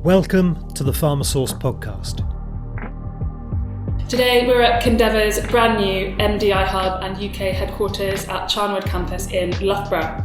Welcome to the PharmaSource podcast. Today we're at Kindeva's brand new MDI Hub and UK headquarters at Charnwood Campus in Loughborough.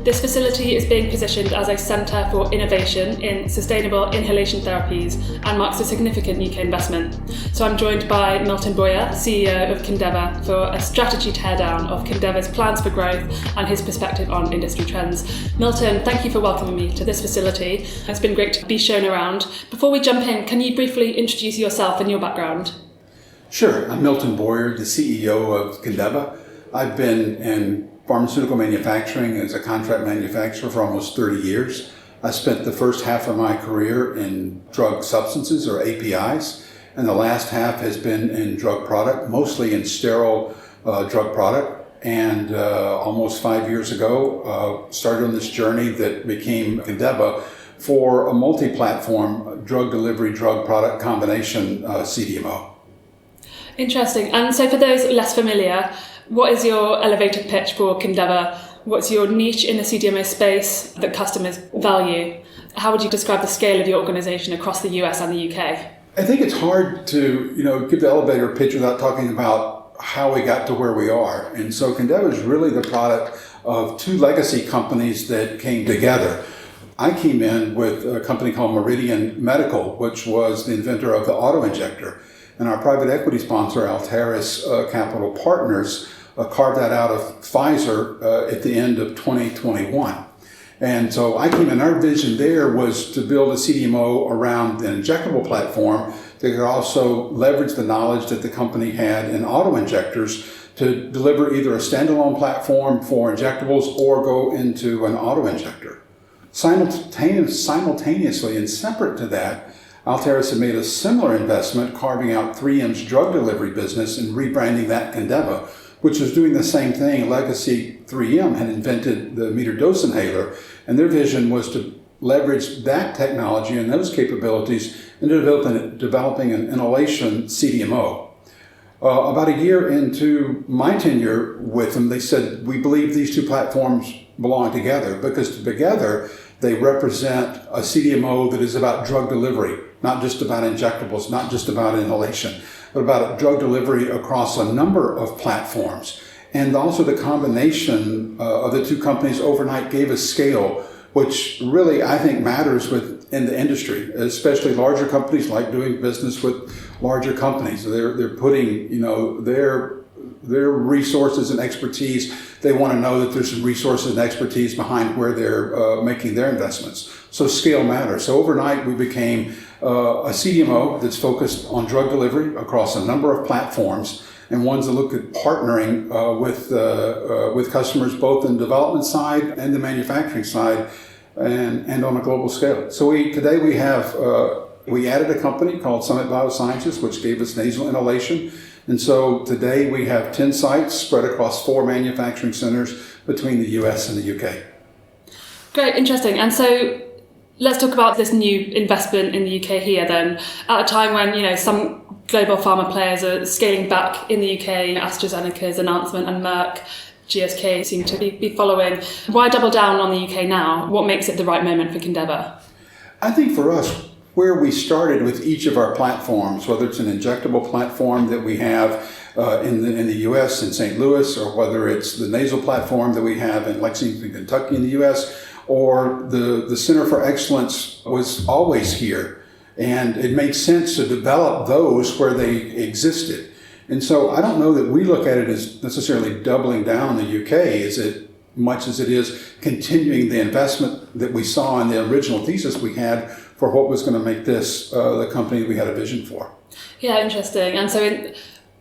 This facility is being positioned as a centre for innovation in sustainable inhalation therapies and marks a significant UK investment. So I'm joined by Milton Boyer, CEO of Kindeva, for a strategy teardown of Kindeva's plans for growth and his perspective on industry trends. Milton, thank you for welcoming me to this facility. It's been great to be shown around. Before we jump in, can you briefly introduce yourself and your background? Sure. I'm Milton Boyer, the CEO of Kindeva. I've been in pharmaceutical manufacturing as a contract manufacturer for almost 30 years. I spent the first half of my career in drug substances or APIs, and the last half has been in drug product, mostly in sterile drug product. And almost 5 years ago, started on this journey that became Kindeva for a multi-platform drug delivery, drug product combination CDMO. Interesting. And so for those less familiar, what is your elevator pitch for Kindeva? What's your niche in the CDMO space that customers value? How would you describe the scale of your organisation across the US and the UK? I think it's hard to give the elevator pitch without talking about how we got to where we are. And so Kindeva is really the product of two legacy companies that came together. I came in with a company called Meridian Medical, which was the inventor of the auto-injector. And our private equity sponsor, Outsourcing Capital Partners, carved that out of Pfizer at the end of 2021. And so I came in, our vision there was to build a CDMO around an injectable platform that could also leverage the knowledge that the company had in auto-injectors to deliver either a standalone platform for injectables or go into an auto-injector. Simultaneously and separate to that, Altaris had made a similar investment, carving out 3M's drug delivery business and rebranding that Kindeva, which was doing the same thing. Legacy 3M had invented the metered dose inhaler, and their vision was to leverage that technology and those capabilities into developing an inhalation CDMO. About a year into my tenure with them, they said, we believe these two platforms belong together because together they represent a CDMO that is about drug delivery, not just about injectables, not just about inhalation, but about drug delivery across a number of platforms. And also the combination of the two companies overnight gave us scale, which really I think matters in the industry, especially larger companies like doing business with larger companies. They're putting their resources and expertise. They want to know that there's some resources and expertise behind where they're making their investments. So scale matters. So overnight we became a CDMO that's focused on drug delivery across a number of platforms and ones that look at partnering with customers both in the development side and the manufacturing side and on a global scale. So today we added a company called Summit Biosciences, which gave us nasal inhalation. And so today we have 10 sites spread across 4 manufacturing centers between the US and the UK. Great, interesting. And so let's talk about this new investment in the UK here then. At a time when, some global pharma players are scaling back in the UK, AstraZeneca's announcement and Merck, GSK seem to be following. Why double down on the UK now? What makes it the right moment for Kindeva? I think for us, where we started with each of our platforms, whether it's an injectable platform that we have in the US in St. Louis, or whether it's the nasal platform that we have in Lexington, Kentucky in the US, or the Center for Excellence was always here. And it makes sense to develop those where they existed. And so I don't know that we look at it as necessarily doubling down in the UK as much as it is continuing the investment that we saw in the original thesis we had for what was going to make this the company we had a vision for. Yeah, interesting. And so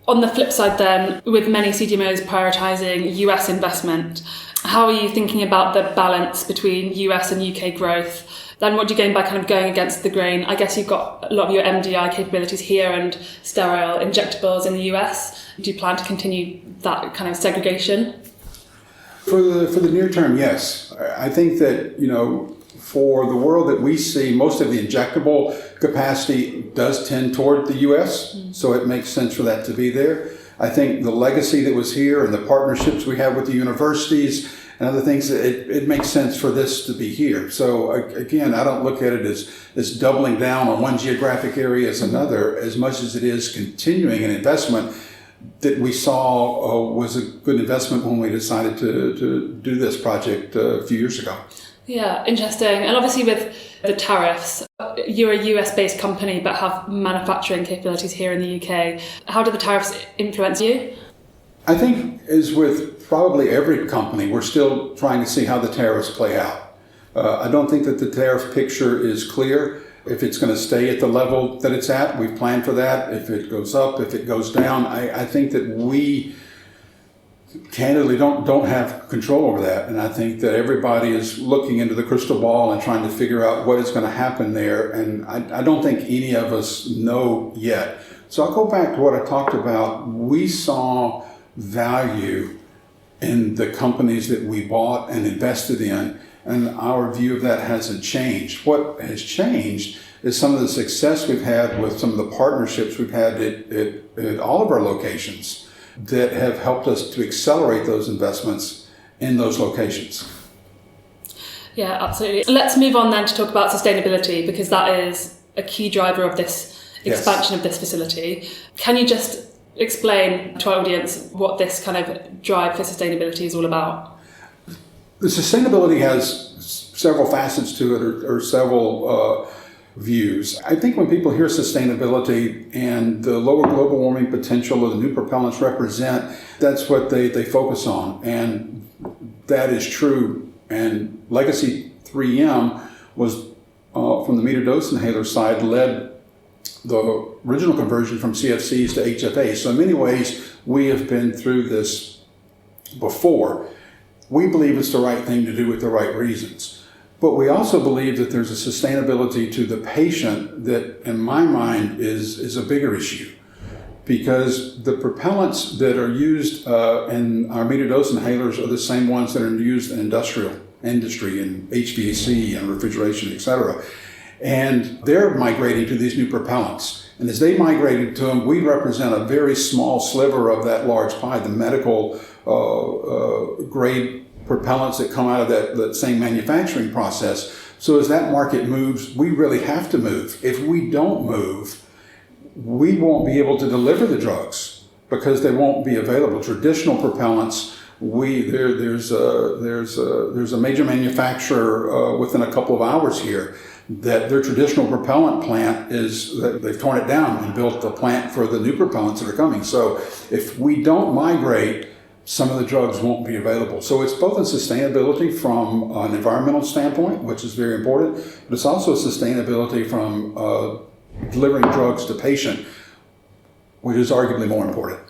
on the flip side then, with many CDMOs prioritising US investment, how are you thinking about the balance between US and UK growth? Then what do you gain by kind of going against the grain? I guess you've got a lot of your MDI capabilities here and sterile injectables in the US. Do you plan to continue that kind of segregation? For the near term, yes. I think that, for the world that we see, most of the injectable capacity does tend toward the US, so it makes sense for that to be there. I think the legacy that was here and the partnerships we have with the universities and other things, it makes sense for this to be here. So again, I don't look at it as doubling down on one geographic area as another, as much as it is continuing an investment that we saw was a good investment when we decided to do this project a few years ago. Yeah, interesting. And obviously with the tariffs, you're a US-based company but have manufacturing capabilities here in the UK. How do the tariffs influence you? I think, as with probably every company, we're still trying to see how the tariffs play out. I don't think that the tariff picture is clear. If it's going to stay at the level that it's at, we've planned for that. If it goes up, if it goes down, I think that we candidly don't have control over that. And I think that everybody is looking into the crystal ball and trying to figure out what is going to happen there. And I don't think any of us know yet. So I'll go back to what I talked about. We saw value in the companies that we bought and invested in, and our view of that hasn't changed. What has changed is some of the success we've had with some of the partnerships we've had at all of our locations that have helped us to accelerate those investments in those locations. Yeah, absolutely. Let's move on then to talk about sustainability, because that is a key driver of this expansion of this facility. Can you just explain to our audience what this kind of drive for sustainability is all about? The sustainability has several facets to it, or several views. I think when people hear sustainability and the lower global warming potential of the new propellants represent, that's what they focus on. And that is true. And Legacy 3M was, from the meter dose inhaler side, led the original conversion from CFCs to HFAs. So in many ways, we have been through this before. We believe it's the right thing to do with the right reasons. But we also believe that there's a sustainability to the patient that, in my mind, is a bigger issue. Because the propellants that are used in our meter dose inhalers are the same ones that are used in industry, in HVAC and refrigeration, etc. And they're migrating to these new propellants. And as they migrated to them, we represent a very small sliver of that large pie, the medical grade propellants that come out of that same manufacturing process. So as that market moves, we really have to move. If we don't move, we won't be able to deliver the drugs because they won't be available. Traditional propellants, there's a major manufacturer within a couple of hours here that their traditional propellant plant they've torn it down and built a plant for the new propellants that are coming. So if we don't migrate, some of the drugs won't be available. So it's both a sustainability from an environmental standpoint, which is very important, but it's also a sustainability from delivering drugs to patient, which is arguably more important.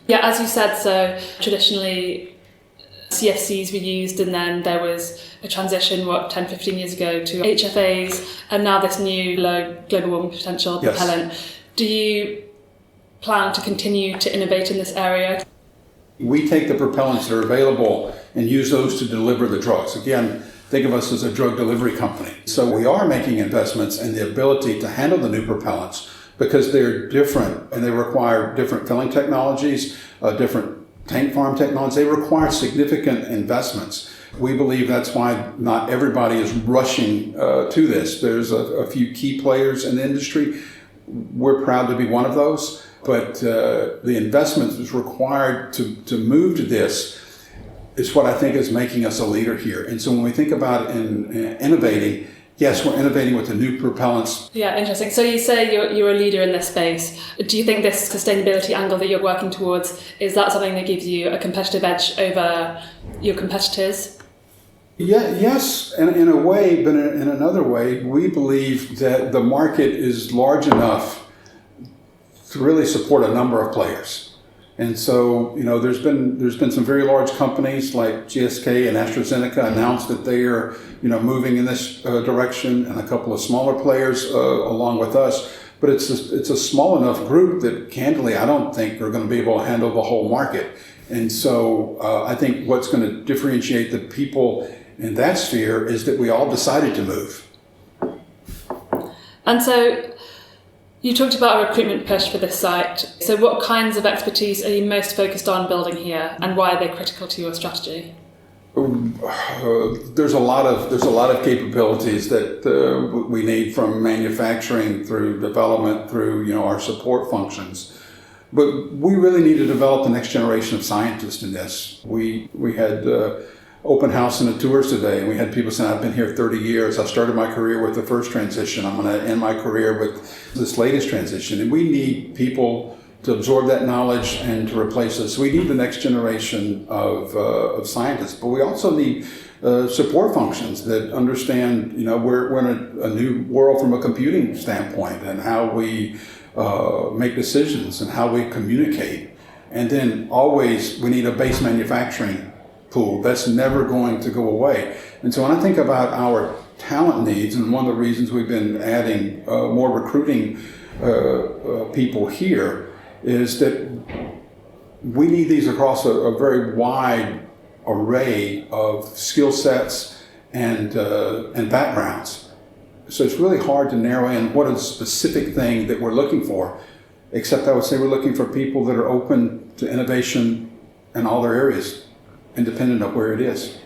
Yeah, as you said, so traditionally CFCs were used, and then there was a transition, 10, 15 years ago, to HFAs, and now this new low global warming potential propellant. Do you plan to continue to innovate in this area? We take the propellants that are available and use those to deliver the drugs. Again, think of us as a drug delivery company. So we are making investments in the ability to handle the new propellants because they're different and they require different filling technologies, different tank farm technologies. They require significant investments. We believe that's why not everybody is rushing to this. There's a few key players in the industry. We're proud to be one of those. But the investment that's required to move to this is what I think is making us a leader here. And so when we think about innovating, yes, we're innovating with the new propellants. Yeah, interesting. So you say you're a leader in this space. Do you think this sustainability angle that you're working towards, is that something that gives you a competitive edge over your competitors? Yeah, yes, in a way, but in another way, we believe that the market is large enough to really support a number of players. And so, there's been some very large companies like GSK and AstraZeneca announced that they are, moving in this direction, and a couple of smaller players along with us. But it's a small enough group that, candidly, I don't think are going to be able to handle the whole market. And so I think what's going to differentiate the people in that sphere is that we all decided to move. And so you talked about a recruitment push for this site. So what kinds of expertise are you most focused on building here, and why are they critical to your strategy? There's a lot of capabilities that we need, from manufacturing through development through our support functions. But we really need to develop the next generation of scientists in this. We had open house and the tours today, and we had people saying, I've been here 30 years. I started my career with the first transition. I'm going to end my career with this latest transition. And we need people to absorb that knowledge and to replace us. We need the next generation of scientists, but we also need support functions that understand, we're in a new world from a computing standpoint, and how we make decisions and how we communicate. And then always we need a base manufacturing pool that's never going to go away. And so when I think about our talent needs, and one of the reasons we've been adding more recruiting people here, is that we need these across a very wide array of skill sets and backgrounds. So it's really hard to narrow in what is the specific thing that we're looking for, except I would say we're looking for people that are open to innovation in all their areas, independent of where it is.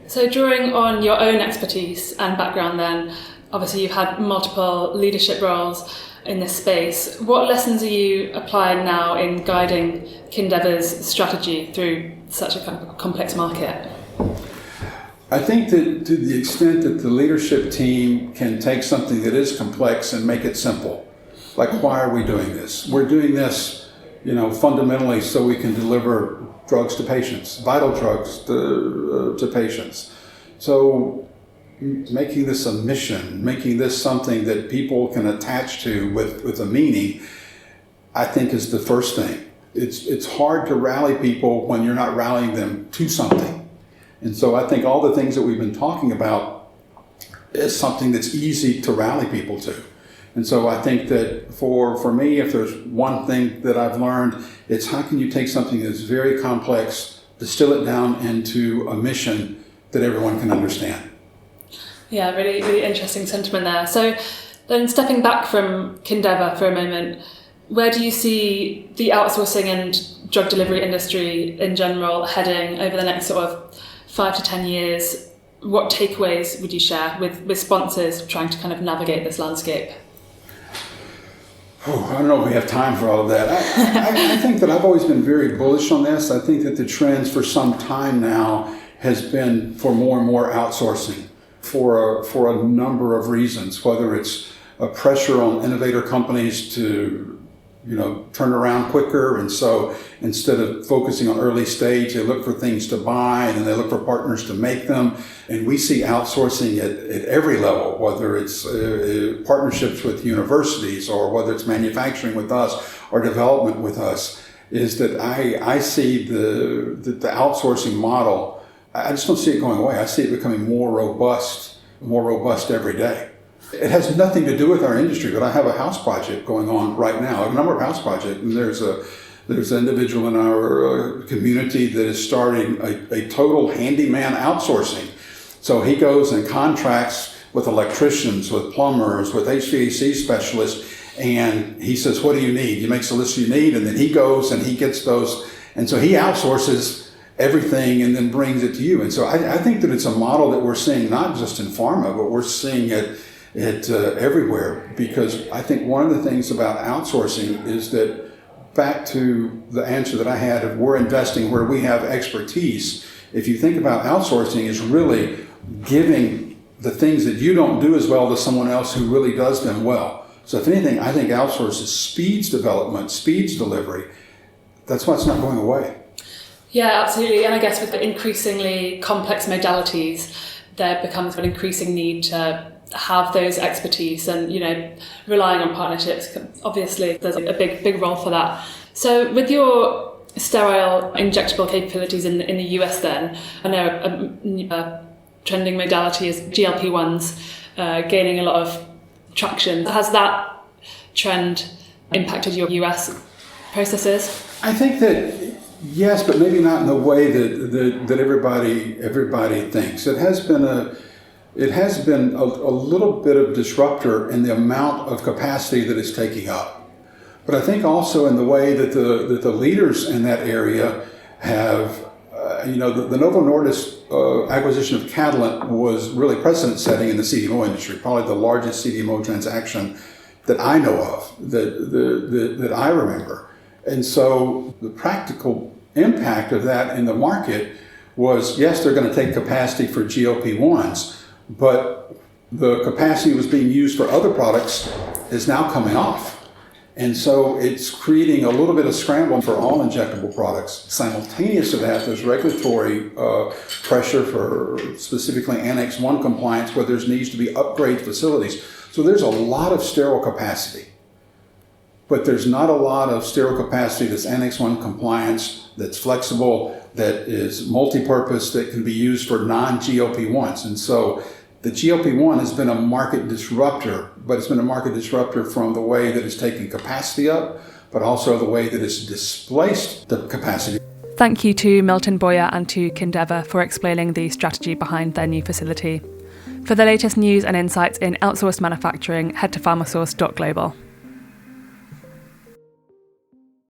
So drawing on your own expertise and background then, obviously you've had multiple leadership roles in this space. What lessons are you applying now in guiding Kindeva's strategy through such a kind of complex market? I think that to the extent that the leadership team can take something that is complex and make it simple, like, why are we doing this? We're doing this, fundamentally so we can deliver drugs to patients, vital drugs to patients. So making this a mission, making this something that people can attach to with a meaning, I think is the first thing. It's hard to rally people when you're not rallying them to something. And so I think all the things that we've been talking about is something that's easy to rally people to. And so I think that for me, if there's one thing that I've learned, it's how can you take something that's very complex, distill it down into a mission that everyone can understand. Yeah, really, really interesting sentiment there. So then stepping back from Kindeva for a moment, where do you see the outsourcing and drug delivery industry in general heading over the next sort of 5 to 10 years? What takeaways would you share with sponsors trying to kind of navigate this landscape? I don't know if we have time for all of that. I think that I've always been very bullish on this. I think that the trends for some time now has been for more and more outsourcing for a number of reasons, whether it's a pressure on innovator companies to turn around quicker, and so instead of focusing on early stage, they look for things to buy, and then they look for partners to make them. And we see outsourcing at every level, whether it's partnerships with universities, or whether it's manufacturing with us or development with us, is that I see the outsourcing model, I just don't see it going away. I see it becoming more robust every day. It has nothing to do with our industry, but I have a house project going on right now, a number of house projects, and there's an individual in our community that is starting a total handyman outsourcing. So he goes and contracts with electricians, with plumbers, with HVAC specialists, and he says, what do you need? He makes a list you need, and then he goes and he gets those, and so he outsources everything and then brings it to you. And so I think that it's a model that we're seeing not just in pharma, but we're seeing it everywhere, because I think one of the things about outsourcing is that, back to the answer that I had of we're investing where we have expertise, if you think about outsourcing is really giving the things that you don't do as well to someone else who really does them well. So if anything, I think outsources speeds development, speeds delivery. That's why it's not going away. Yeah, absolutely. And I guess with the increasingly complex modalities, there becomes an increasing need to have those expertise, and relying on partnerships. Obviously, there's a big role for that. So with your sterile injectable capabilities in the US then, I know a trending modality is GLP-1s gaining a lot of traction. Has that trend impacted your US processes? I think that yes, but maybe not in the way that everybody thinks. It has been a little bit of disruptor in the amount of capacity that it's taking up. But I think also in the way that the leaders in that area have, the Novo Nordisk acquisition of Catalent was really precedent-setting in the CDMO industry, probably the largest CDMO transaction that I know of, that I remember. And so the practical impact of that in the market was, yes, they're going to take capacity for GLP-1s, but the capacity that was being used for other products is now coming off. And so it's creating a little bit of scramble for all injectable products. Simultaneous to that, there's regulatory pressure for specifically Annex 1 compliance, where there needs to be upgrade facilities. So there's a lot of sterile capacity, but there's not a lot of sterile capacity that's Annex 1 compliance, that's flexible, that is multi-purpose, that can be used for non-GLP-1s. And so the GLP-1 has been a market disruptor, but it's been a market disruptor from the way that it's taken capacity up, but also the way that it's displaced the capacity. Thank you to Milton Boyer and to Kindeva for explaining the strategy behind their new facility. For the latest news and insights in outsourced manufacturing, head to pharmasource.global.